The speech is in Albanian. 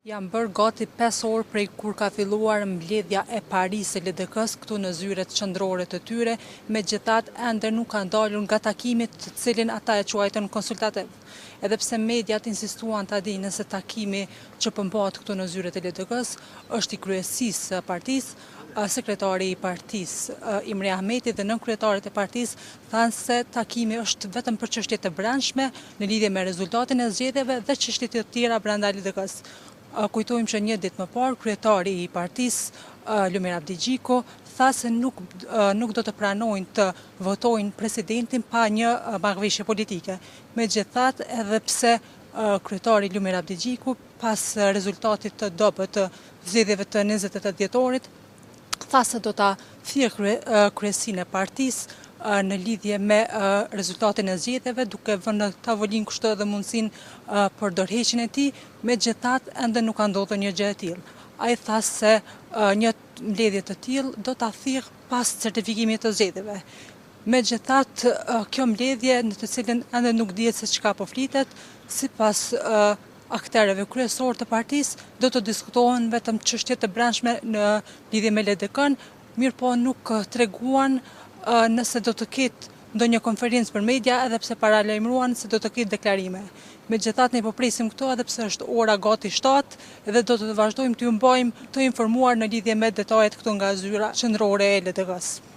Jam bërë gati 5 orë prej kur ka filluar mbledhja e Paris së LDK-s këtu në zyret qendrore të tyre, megjithatë ende nuk kanë dalur nga takimi të cilin ata e quajtën konsultativ. Edhe pse mediat insistuan ta dinë se takimi që bëhet këtu në zyret e LDK-s është i kryesisë së partisë, sekretari i partisë Imre Ahmeti dhe nënkryetarit e partisë thanë se takimi është vetëm për çështje të brendshme në lidhje me rezultatin e zgjedhjeve dhe çështje të tjera brenda LDK-s. Kujtojmë që një ditë më parë, kryetari i partisë Lumir Abdigjiku tha se nuk do të pranojnë të votojnë presidentin pa një marrëveshje politike. Megjithatë, edhe pse kryetari Lumir Abdigjiku pas rezultatit të dobët të zgjedhjeve të 28 dhjetorit tha se do ta thirrë kryesinë e partisë në lidhje me rezultatin e zgjedhjeve, duke vënë në tavolinë kështu edhe mundësinë për dorëheqjen e tij, megjithatë ende nuk ka ndodhur një gjë e tillë. Ai tha se një mbledhje të tillë do ta thirrë pas certifikimit të zgjedhjeve. Megjithatë, kjo mbledhje në të cilën ende nuk dihet se çka po flitet, sipas aktorëve kryesorë të partisë, do të diskutohen vetëm çështje të brendshme në lidhje me LDK-n, mirëpo nuk treguan nëse do të ketë ndonjë konferencë për media, edhe pse paralajmëruan se do të ketë deklarime. Megjithatë, ne po presim këto edhe pse është ora gati 7 dhe do të vazhdojmë t'ju mbajmë të informuar në lidhje me detajet këtu nga zyra qendrore e LDK-s.